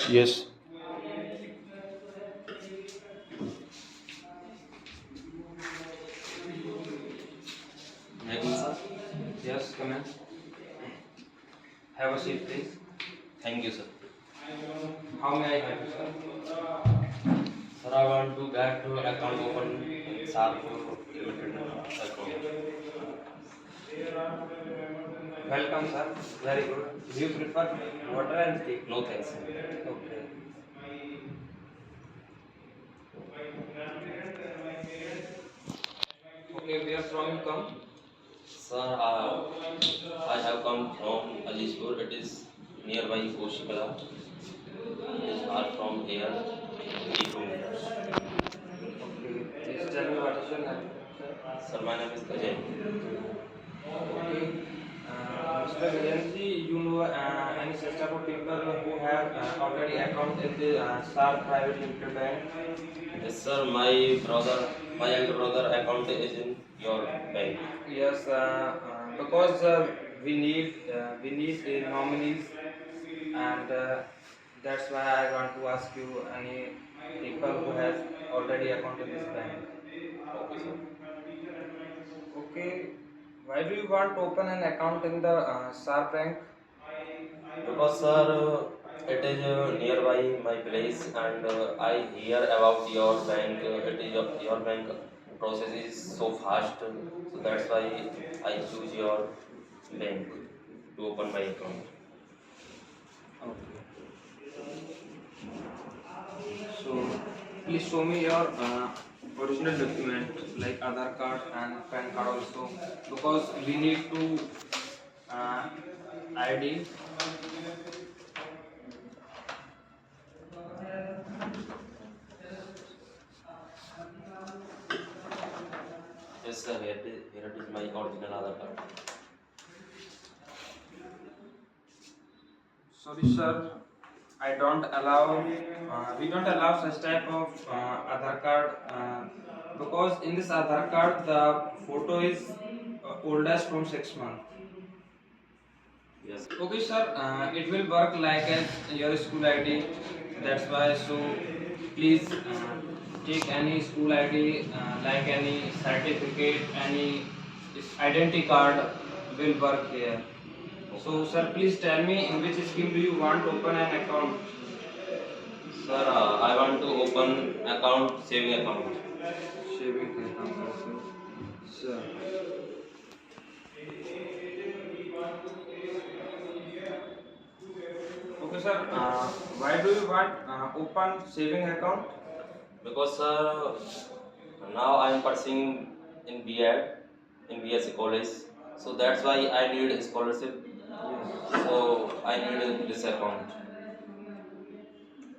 Yes. Megan sir, Yes, come in. Have a seat, please. thank you sir. How may I help you, sir? Sir, I want to get account open in Sharp Limited account. Welcome, sir. Very good. Do you prefer water and tea? No thanks sir. Okay. Okay, where from you come? Sir, I have come from Alishpur. It is nearby Koshikala. It is far from here, 3 kilometers. Okay. Please tell me what is your name, sir? Sir, my name is Ajay. Okay. Mr. Gajanji, you know any such type of people who have already account in the SAR Private Limited Bank? Yes sir, my elder brother account is in your bank. Yes, because we need nominees, and that's why I want to ask you any people who has already account in this bank. Okay sir. Okay, why do you want to open an account in the SAR bank? Because sir, it is nearby my place, and I hear about your bank. It is your bank process is so fast, so that's why I choose your bank to open my account. Okay. So please show me your original document like Aadhaar card and PAN card also, because we need to uh, ID. Yes sir, here it is my original Aadhaar card. Sorry, sir. I don't allow. We don't allow such type of Aadhaar card because in this Aadhaar card the photo is oldest from 6 months. Yes. Okay, sir. It will work like as your school ID. That's why. So please take any school ID, like any certificate, any identity card will work here. So, sir, please tell me in which scheme do you want to open an account? Sir, I want to open account, saving account. Saving account also. Sir. Okay, sir. Why do you want open saving account? Because sir, now I am pursuing in B.Ed in BSc college, so that's why I need a scholarship. Yes. So I need this account.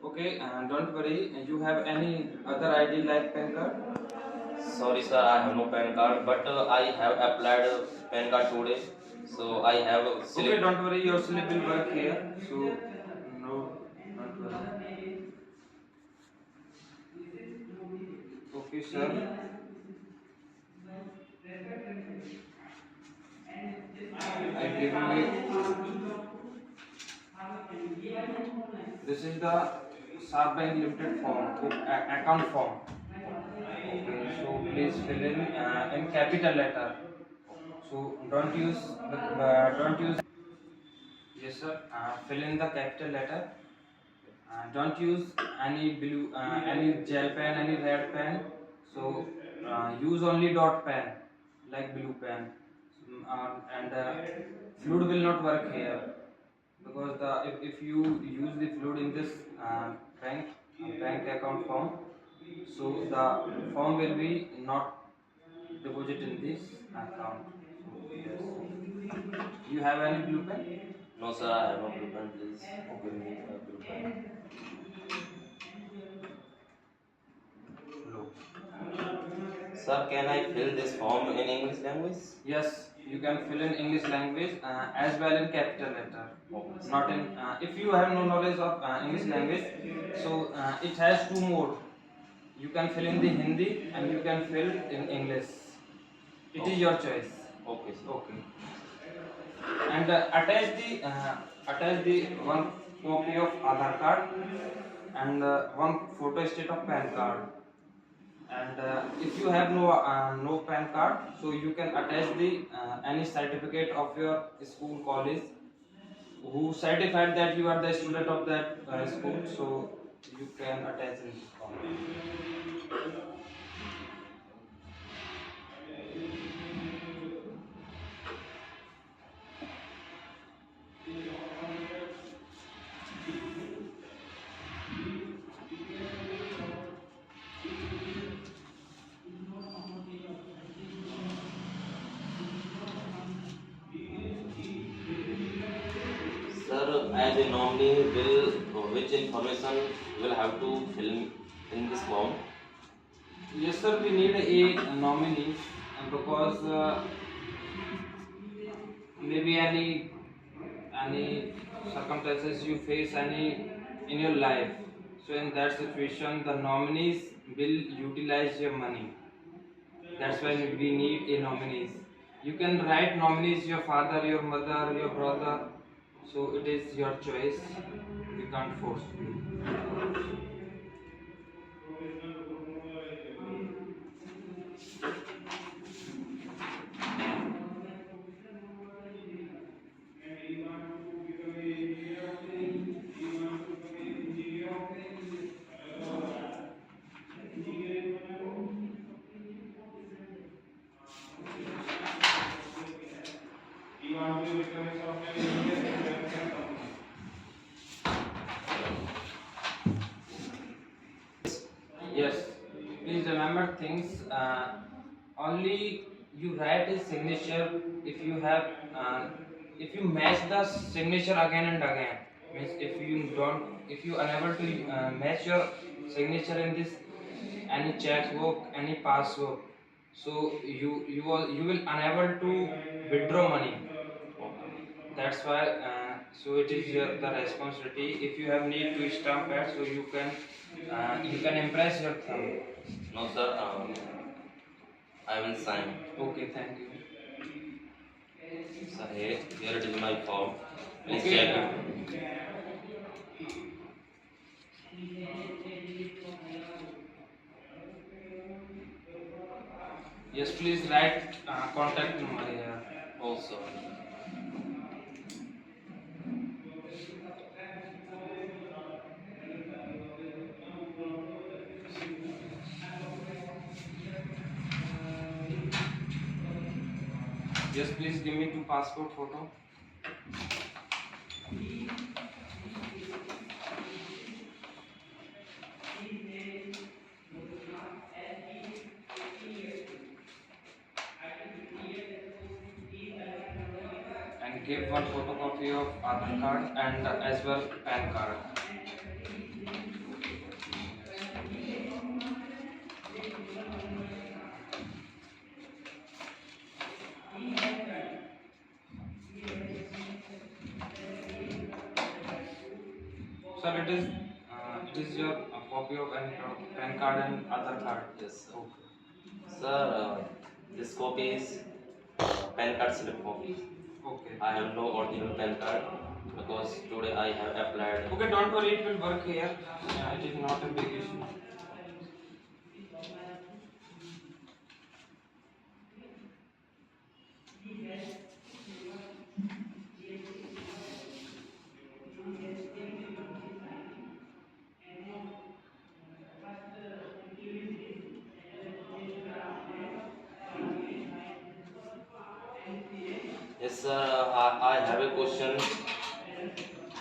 Okay, don't worry. You have any other ID like PAN card? Sorry, sir, I have no PAN card, but I have applied PAN card today. So I have a Okay, slip. don't worry. Your slip will work here. So, no, don't worry. Okay, sir. I give you. This is the SAR Bank Limited form, account form. Okay, so please fill in capital letter. So don't use. Yes, sir. Fill in the capital letter. Don't use any blue, any gel pen, any red pen. So use only dot pen, like blue pen. And fluid will not work here, because if you use the fluid in this bank account form, so the form will be not deposit in this account. So yes, you have any blue pen? No, sir, I have no blue pen. Please give me a blue pen. Blue. Sir, can I fill this form in English language? Yes, you can fill in English language as well in capital letter. Okay, sir. Not in if you have no knowledge of English language, so it has two mode. You can fill in the Hindi and you can fill in English. It is Okay. your choice. Okay, sir. Okay. And attach the one copy of Aadhaar card and one photo state of PAN card. And if you have no PAN card, so you can attach the any certificate of your school, college, who certified that you are the student of that school. So you can attach in this form. Sir, as a nominee, will which information will have to fill in this form? Yes, sir. We need a nominee because maybe any circumstances you face any in your life. So in that situation, the nominees will utilize your money. That's why we need a nominees. You can write nominees your father, your mother, your brother. So it is your choice. We can't force you. Yes, please remember things. Only you write a signature if you have, if you match the signature again and again. Means if you unable to match your signature in this any checkbook, any passbook, so you will unable to withdraw money. That's why. So it is the responsibility. If you have need to stamp it, so you can impress your thumb. No, sir. I will sign. Okay, thank you. Sir, here it is my form. Please Okay. check it. Yes, please write contact number here. Also. Yes, please give me two passport photo. And give one photocopy of Aadhaar card and as well PAN card. Sir, it is your copy of any PAN card and Aadhaar card. Yes, sir. Okay. Sir, this copy is PAN card slip copy. Okay. I have no original PAN card because today I have applied. Okay, don't worry, it will work here. It is not a big issue. Yes, sir. I have a question.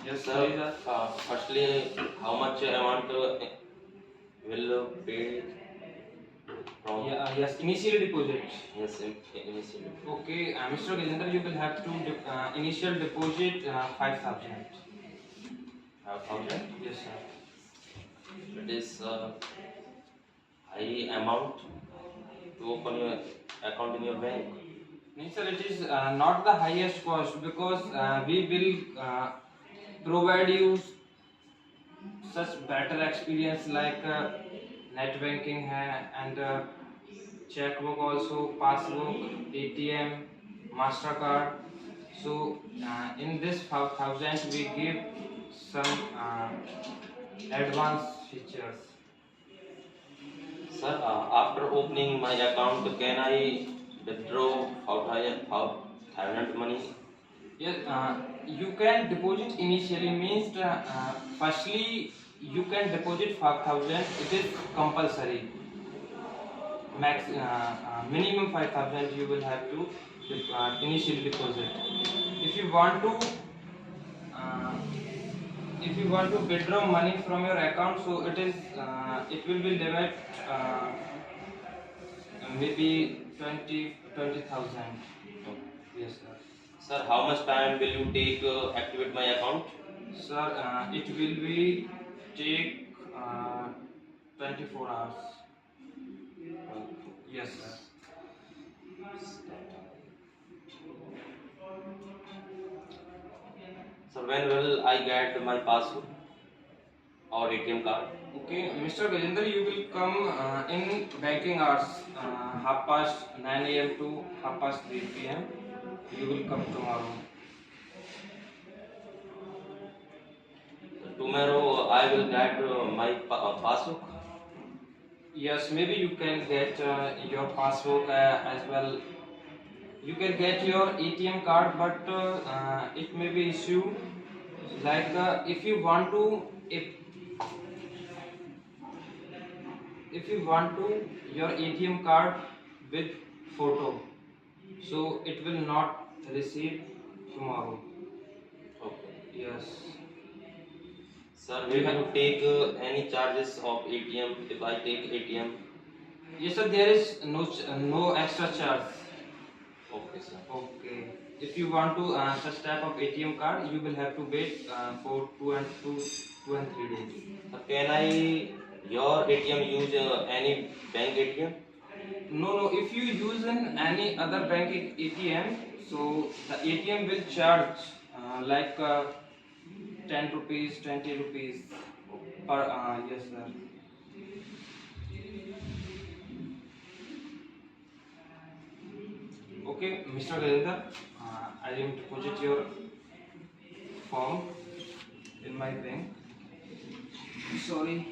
Yes, Sir, please ask. firstly, how much amount will pay from? Yeah, yes, initial deposit. Yes, initially. Okay, Mr. Gajendra, you will have to initial deposit 5,000. 5,000. Yes, sir. It is high amount to open your account in your bank. No, sir, it is not the highest cost because we will provide you such better experience like net banking hai and checkbook also, passbook, ATM, Mastercard. So in this 5,000 we give some advanced features. Sir, after opening my account, can I withdraw 5,000 money? Yes, you can deposit initially means firstly you can deposit 5,000. It is compulsory. Minimum 5,000 you will have to initially deposit. If you want to uh, if you want to withdraw money from your account, so it will be limit maybe 20,000. Yes, sir. Sir, how much time will you take activate my account? Sir, it will be take 24 hours. Yes, sir. Sir, when will I get my passbook or ATM card? Okay, Mr. Gajendra, you will come in banking hours, half past 9 a.m. to half past 3 p.m. You will come tomorrow. Tomorrow I will get my passbook. Yes, maybe you can get your passbook as well. You can get your ATM card, but it may be issue like if you want to your ATM card with photo, so it will not receive tomorrow. Okay. Yes. Sir, will you take any charges of ATM if I take ATM? Yes, sir. There is no extra charge. Okay, sir. Okay. If you want to such type of ATM card, you will have to wait for 2 and 3 days. Can I your ATM use any bank ATM? No, no. If you use in any other bank ATM, so the ATM will charge like 10 rupees, 20 rupees per. Yes, sir. Okay, Mr. Gajendra, I am deposit your form in my bank. Sorry.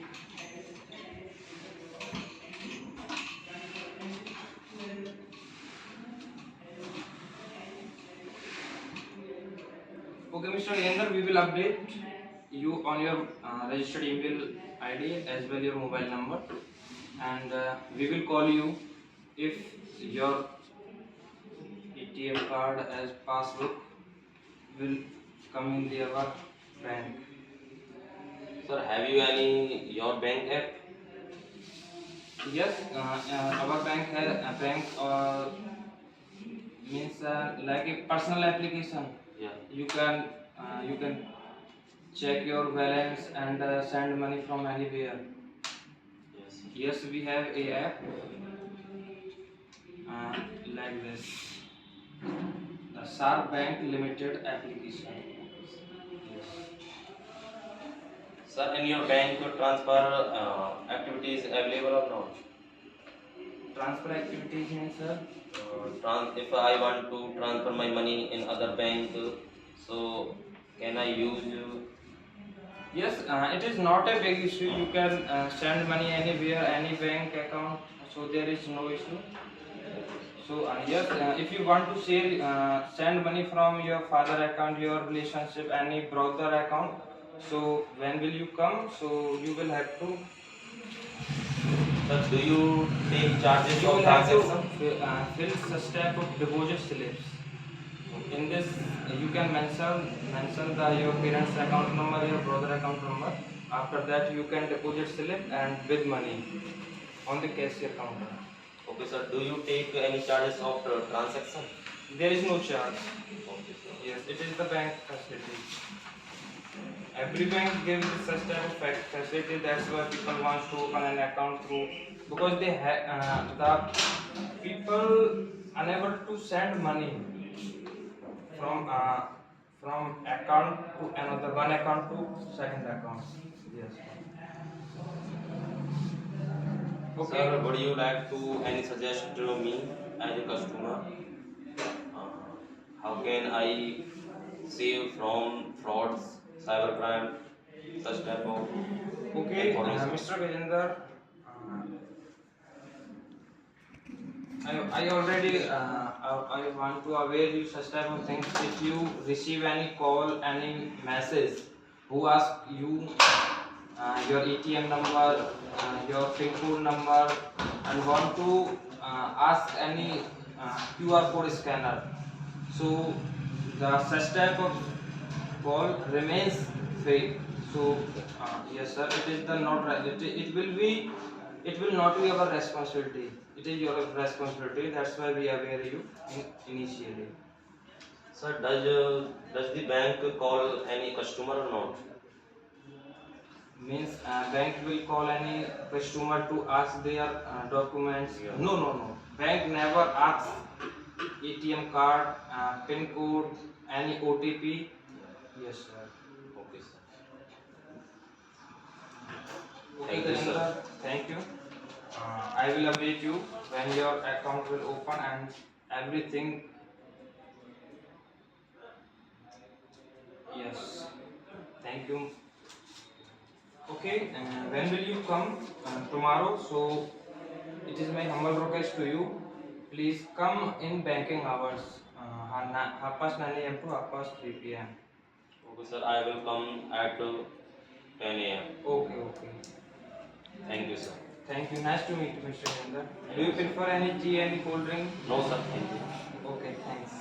Okay, Mr. Gajendra, we will update you on your registered email ID as well your mobile number, and we will call you if your ATM card as passbook will come in our bank. Sir, have you any your bank app? Yes, our bank has a bank means like a personal application. Yeah. You can check your balance and send money from anywhere. Yes. Yes, we have a app like this, the Sharp Bank Limited application. Yes. Sir, in your bank transfer activities available or not? Transfer activities means sir. If I want to transfer my money in other bank, so can I use? Yes, it is not a big issue. You can send money anywhere, any bank account. So there is no issue. So yes, if you want to send money from your father account, your relationship, any brother account. So when will you come? So you will have to. Sir, do you take charges You of will have to transaction? fill such type of deposit slips. In this, you can mention your parents' account number, your brother account number. After that, you can deposit slip and with money on the cashier counter. Okay, sir. Do you take any charges of transaction? There is no charge. Okay, sir. Yes, it is the bank facility. Every bank gives such type of facility. That's why people want to open an account through because they the people unable to send money from account to another one account to second account. Yes. Okay. Sir, would you like to any suggest to me as a customer? How can I save from frauds cybercrime, such type of Okay, information. Mr. Gajendra, I already I want to aware you such type of things. If you receive any call, any message who ask you your ATM number, your PIN code number, and want to ask any QR code scanner, so the such type of call remains fake. So yes, sir, it is the not right. It will not be our responsibility. It is your responsibility. That's why we aware you initially. Sir, does the bank call any customer or not? Means bank will call any customer to ask their documents. Yeah. No. Bank never asks ATM card, PIN code, any OTP. Yes, sir. Okay, sir. Okay, Thank you, sir. Gajendra, thank you. I will update you when your account will open and everything. Yes, thank you. Okay, when will you come? Tomorrow. So it is my humble request to you. Please come in banking hours. 9:30 AM to 3:30 PM. Okay, sir. I will come at 10 a.m. Okay. Thank you, sir. Thank you. Nice to meet you, Mr. Gajendra. Do you prefer any tea, any cold drink? No, sir. Thank you. Okay, thanks.